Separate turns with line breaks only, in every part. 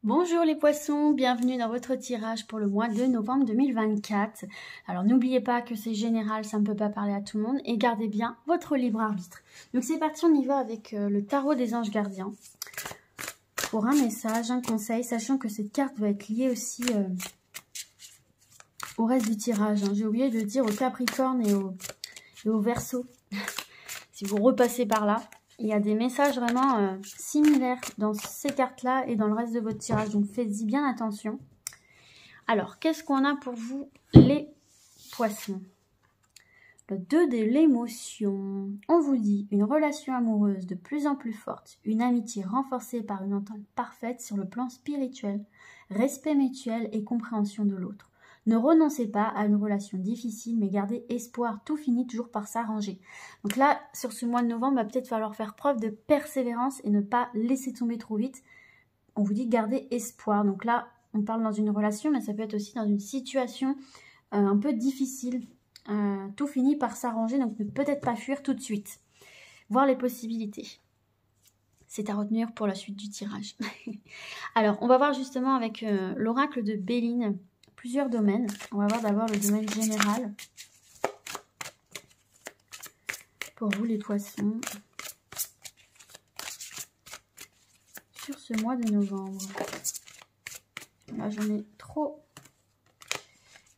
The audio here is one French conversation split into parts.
Bonjour les poissons, bienvenue dans votre tirage pour le mois de novembre 2024. Alors n'oubliez pas que c'est général, ça ne peut pas parler à tout le monde et gardez bien votre libre arbitre. Donc c'est parti, on y va avec le tarot des anges gardiens. Pour un message, un conseil, sachant que cette carte va être liée aussi au reste du tirage. J'ai oublié de dire au Capricorne et au Verseau. Si vous repassez par là. Il y a des messages vraiment similaires dans ces cartes-là et dans le reste de votre tirage. Donc, faites-y bien attention. Alors, qu'est-ce qu'on a pour vous, les poissons? Le 2 de l'émotion. On vous dit une relation amoureuse de plus en plus forte. Une amitié renforcée par une entente parfaite sur le plan spirituel. Respect mutuel et compréhension de l'autre. Ne renoncez pas à une relation difficile, mais gardez espoir. Tout finit toujours par s'arranger. Donc là, sur ce mois de novembre, il va peut-être falloir faire preuve de persévérance et ne pas laisser tomber trop vite. On vous dit garder espoir. Donc là, on parle dans une relation, mais ça peut être aussi dans une situation un peu difficile. Tout finit par s'arranger, donc ne peut-être pas fuir tout de suite. Voir les possibilités. C'est à retenir pour la suite du tirage. Alors, on va voir justement avec l'oracle de Béline. Plusieurs domaines. On va voir d'abord le domaine général. Pour vous les poissons. Sur ce mois de novembre. Là j'en ai trop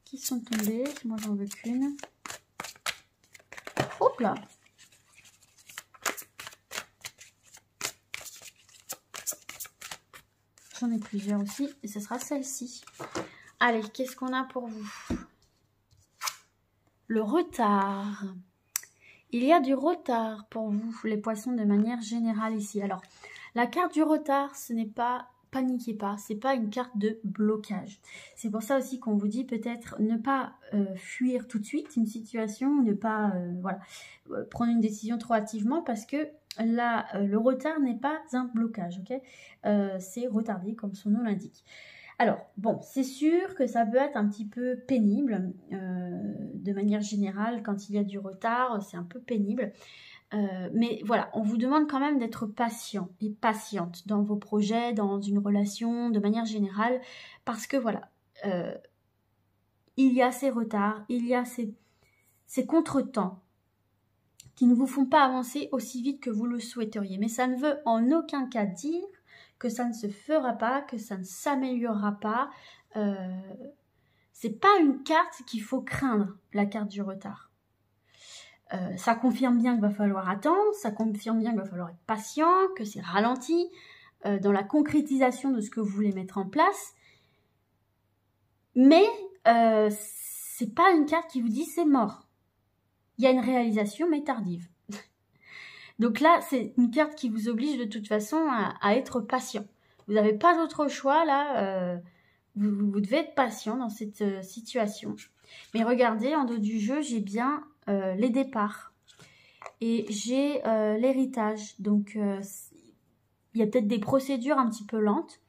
qui sont tombés. Moi j'en veux qu'une. Hop là. J'en ai plusieurs aussi. Et ce sera celle-ci. Allez, qu'est-ce qu'on a pour vous? Le retard. Il y a du retard pour vous, les poissons, de manière générale ici. Alors, la carte du retard, ce n'est pas, paniquez pas, c'est pas une carte de blocage. C'est pour ça aussi qu'on vous dit peut-être ne pas fuir tout de suite une situation, ne pas prendre une décision trop hâtivement parce que là, le retard n'est pas un blocage, ok? C'est retardé comme son nom l'indique. Alors, bon, c'est sûr que ça peut être un petit peu pénible, de manière générale, quand il y a du retard, c'est un peu pénible. Mais voilà, on vous demande quand même d'être patient et patiente dans vos projets, dans une relation, de manière générale, parce que voilà, il y a ces retards, il y a ces contretemps qui ne vous font pas avancer aussi vite que vous le souhaiteriez. Mais ça ne veut en aucun cas dire que ça ne se fera pas, que ça ne s'améliorera pas. C'est pas une carte qu'il faut craindre, la carte du retard. Ça confirme bien qu'il va falloir attendre, ça confirme bien qu'il va falloir être patient, que c'est ralenti dans la concrétisation de ce que vous voulez mettre en place. Mais c'est pas une carte qui vous dit c'est mort. Il y a une réalisation mais tardive. Donc là, c'est une carte qui vous oblige de toute façon à être patient. Vous n'avez pas d'autre choix, là. Vous devez être patient dans cette situation. Mais regardez, en dos du jeu, j'ai bien les départs. Et j'ai l'héritage. Donc, il y a peut-être des procédures un petit peu lentes.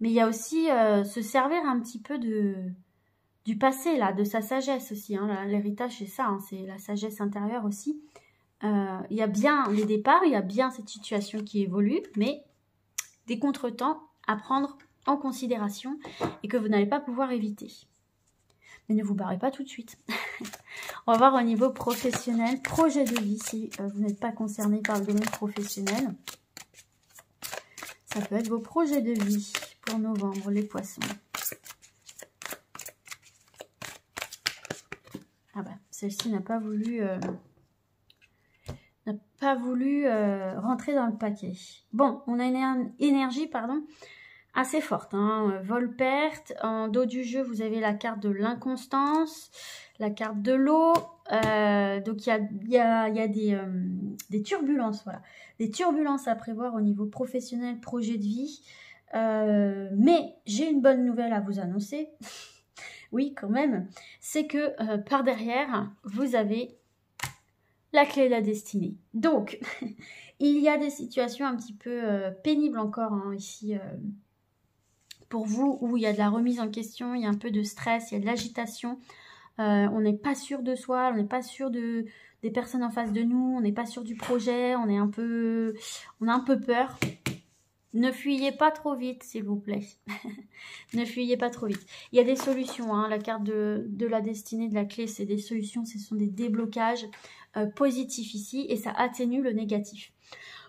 Mais il y a aussi se servir un petit peu du passé, là, de sa sagesse aussi. Hein. L'héritage, c'est ça, hein, c'est la sagesse intérieure aussi. Il y a bien les départs, il y a bien cette situation qui évolue, mais des contretemps à prendre en considération et que vous n'allez pas pouvoir éviter. Mais ne vous barrez pas tout de suite. On va voir au niveau professionnel, projet de vie, si vous n'êtes pas concerné par le domaine professionnel. Ça peut être vos projets de vie pour novembre, les poissons. Ah bah, celle-ci n'a pas voulu... rentrer dans le paquet. Bon, on a une énergie, assez forte. Hein. Vol-perte. En dos du jeu, vous avez la carte de l'inconstance, la carte de l'eau. Donc, il y a des turbulences, voilà. Des turbulences à prévoir au niveau professionnel, projet de vie. Mais j'ai une bonne nouvelle à vous annoncer. Oui, quand même. C'est que par derrière, vous avez la clé de la destinée. Donc, il y a des situations un petit peu pénibles encore hein, ici pour vous, où il y a de la remise en question, il y a un peu de stress, il y a de l'agitation. On n'est pas sûr de soi, on n'est pas sûr des personnes en face de nous, on n'est pas sûr du projet, on a un peu peur. Ne fuyez pas trop vite, s'il vous plaît. Ne fuyez pas trop vite. Il y a des solutions, hein. La carte de la destinée, de la clé, c'est des solutions, ce sont des déblocages positifs ici, et ça atténue le négatif.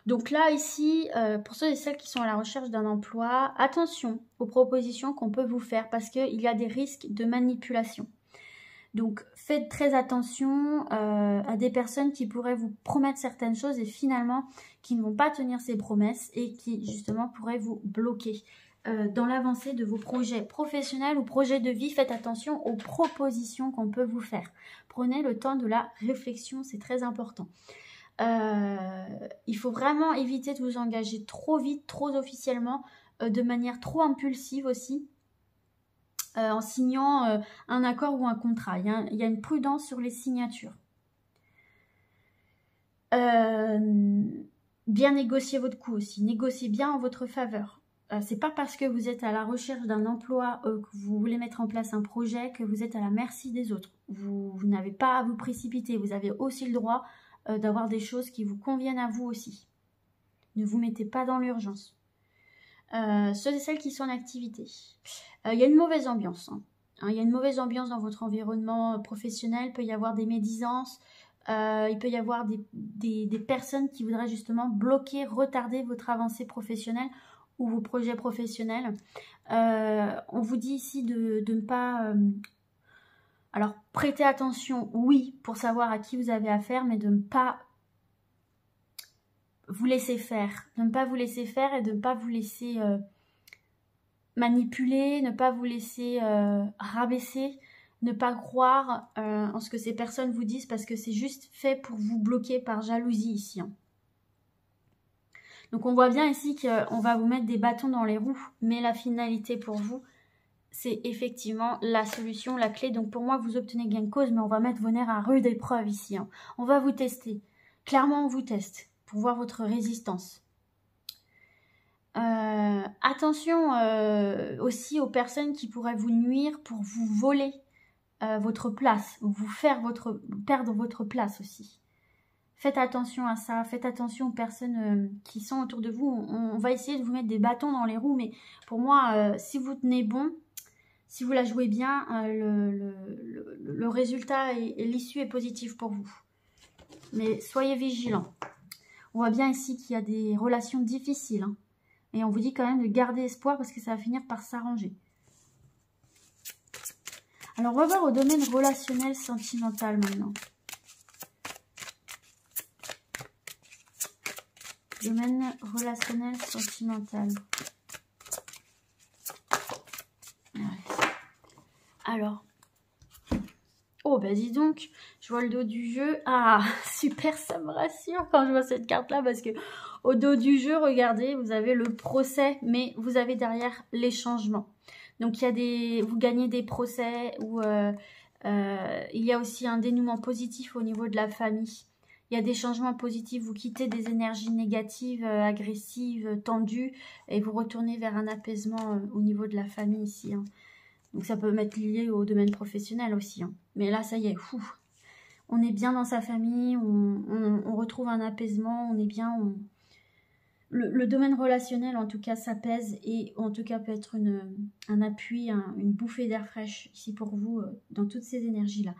Donc là, ici, pour ceux et celles qui sont à la recherche d'un emploi, attention aux propositions qu'on peut vous faire, parce qu'il y a des risques de manipulation. Donc faites très attention à des personnes qui pourraient vous promettre certaines choses et finalement qui ne vont pas tenir ces promesses et qui justement pourraient vous bloquer dans l'avancée de vos projets professionnels ou projets de vie. Faites attention aux propositions qu'on peut vous faire. Prenez le temps de la réflexion, c'est très important. Il faut vraiment éviter de vous engager trop vite, trop officiellement, de manière trop impulsive aussi. En signant un accord ou un contrat. Il y a une prudence sur les signatures. Bien négocier votre coût aussi. Négociez bien en votre faveur. C'est pas parce que vous êtes à la recherche d'un emploi, que vous voulez mettre en place un projet, que vous êtes à la merci des autres. Vous n'avez pas à vous précipiter. Vous avez aussi le droit d'avoir des choses qui vous conviennent à vous aussi. Ne vous mettez pas dans l'urgence. Ceux et celles qui sont en activité. Il y a une mauvaise ambiance. Il y a une mauvaise ambiance dans votre environnement professionnel. Il peut y avoir des médisances. Il peut y avoir des personnes qui voudraient justement bloquer, retarder votre avancée professionnelle ou vos projets professionnels. On vous dit ici de ne pas... alors, prêtez attention, oui, pour savoir à qui vous avez affaire, mais de ne pas vous laisser faire, de ne pas vous laisser faire et de ne pas vous laisser manipuler, ne pas vous laisser rabaisser, ne pas croire en ce que ces personnes vous disent parce que c'est juste fait pour vous bloquer par jalousie ici. Hein. Donc on voit bien ici qu'on va vous mettre des bâtons dans les roues, mais la finalité pour vous, c'est effectivement la solution, la clé. Donc pour moi, vous obtenez gain de cause, mais on va mettre vos nerfs à rude épreuve ici. Hein. On va vous tester. Clairement, on vous teste pour voir votre résistance. Attention aussi aux personnes qui pourraient vous nuire pour vous voler votre place, ou vous faire perdre votre place aussi. Faites attention à ça, faites attention aux personnes qui sont autour de vous. On va essayer de vous mettre des bâtons dans les roues, mais pour moi, si vous tenez bon, si vous la jouez bien, le résultat et l'issue est positive pour vous. Mais soyez vigilants. On voit bien ici qu'il y a des relations difficiles. Hein. Et on vous dit quand même de garder espoir parce que ça va finir par s'arranger. Alors, on va voir au domaine relationnel sentimental maintenant. Domaine relationnel sentimental. Ouais. Alors. Oh, bah dis donc, je vois le dos du jeu. Ah, super, ça me rassure quand je vois cette carte-là parce que au dos du jeu, regardez, vous avez le procès, mais vous avez derrière les changements. Donc, il y a vous gagnez des procès où il y a aussi un dénouement positif au niveau de la famille. Il y a des changements positifs, vous quittez des énergies négatives, agressives, tendues, et vous retournez vers un apaisement au niveau de la famille ici. Hein. Donc ça peut être lié au domaine professionnel aussi. Hein. Mais là, ça y est, on est bien dans sa famille, on retrouve un apaisement, on est bien... Le domaine relationnel, en tout cas, s'apaise et en tout cas peut être un appui, une bouffée d'air fraîche ici pour vous dans toutes ces énergies-là.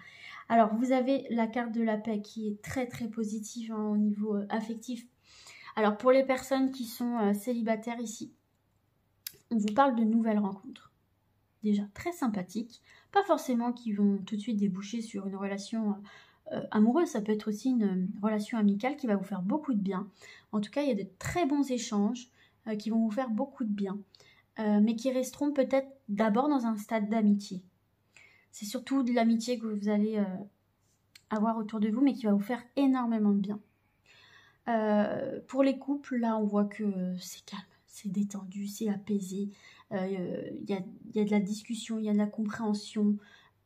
Alors, vous avez la carte de la paix qui est très très positive hein, au niveau affectif. Alors, pour les personnes qui sont célibataires ici, on vous parle de nouvelles rencontres. Déjà très sympathiques, pas forcément qui vont tout de suite déboucher sur une relation amoureuse, ça peut être aussi une relation amicale qui va vous faire beaucoup de bien. En tout cas, il y a de très bons échanges qui vont vous faire beaucoup de bien, mais qui resteront peut-être d'abord dans un stade d'amitié. C'est surtout de l'amitié que vous allez avoir autour de vous, mais qui va vous faire énormément de bien. Pour les couples, là, on voit que c'est calme, c'est détendu, c'est apaisé. Il y a de la discussion, il y a de la compréhension,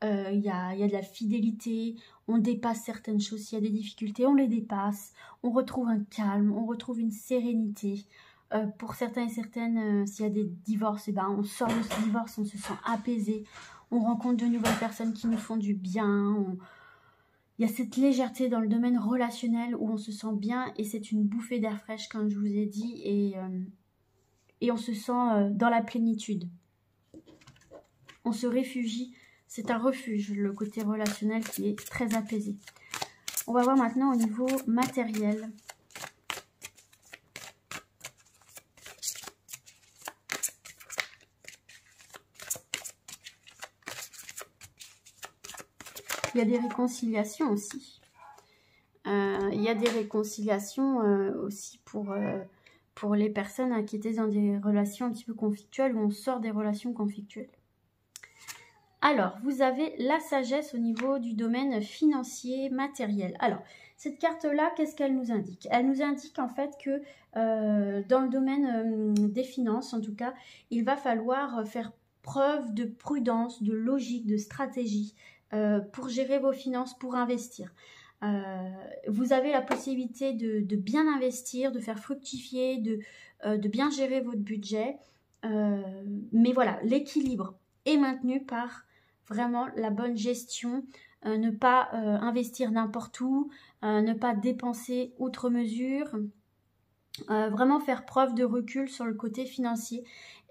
il y a de la fidélité. On dépasse certaines choses. S'il y a des difficultés, on les dépasse. On retrouve un calme, on retrouve une sérénité. Pour certains et certaines, s'il y a des divorces, eh ben, on sort de ce divorce, on se sent apaisé. On rencontre de nouvelles personnes qui nous font du bien. Il y a cette légèreté dans le domaine relationnel où on se sent bien et c'est une bouffée d'air fraîche, comme je vous ai dit. Et et on se sent dans la plénitude. On se réfugie, c'est un refuge, le côté relationnel qui est très apaisé. On va voir maintenant au niveau matériel. Il y a des réconciliations aussi. Il y a des réconciliations aussi pour les personnes qui étaient dans des relations un petit peu conflictuelles, où on sort des relations conflictuelles. Alors, vous avez la sagesse au niveau du domaine financier, matériel. Alors, cette carte-là, qu'est-ce qu'elle nous indique? Elle nous indique en fait que dans le domaine des finances, en tout cas, il va falloir faire preuve de prudence, de logique, de stratégie pour gérer vos finances, pour investir. Vous avez la possibilité de bien investir, de faire fructifier, de bien gérer votre budget. Mais voilà, l'équilibre est maintenu par vraiment la bonne gestion, ne pas investir n'importe où, ne pas dépenser outre mesure, vraiment faire preuve de recul sur le côté financier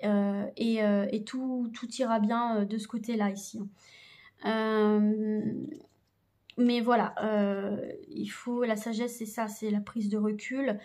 et tout ira bien de ce côté-là ici. Mais voilà, il faut, la sagesse c'est ça, c'est la prise de recul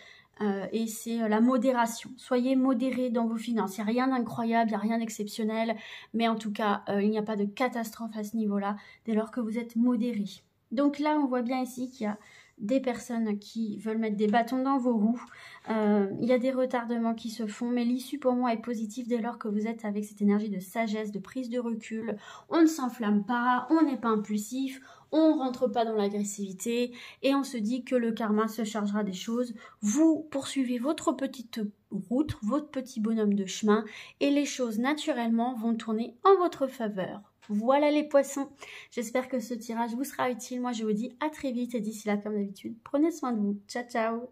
et c'est la modération. Soyez modérés dans vos finances, il n'y a rien d'incroyable, il n'y a rien d'exceptionnel, mais en tout cas, il n'y a pas de catastrophe à ce niveau-là, dès lors que vous êtes modérés. Donc là, on voit bien ici qu'il y a des personnes qui veulent mettre des bâtons dans vos roues, il y a des retardements qui se font, mais l'issue pour moi est positive dès lors que vous êtes avec cette énergie de sagesse, de prise de recul. On ne s'enflamme pas, on n'est pas impulsif, on ne rentre pas dans l'agressivité et on se dit que le karma se chargera des choses. Vous poursuivez votre petite route, votre petit bonhomme de chemin et les choses naturellement vont tourner en votre faveur. Voilà les poissons, j'espère que ce tirage vous sera utile. Moi je vous dis à très vite et d'ici là comme d'habitude, prenez soin de vous. Ciao ciao.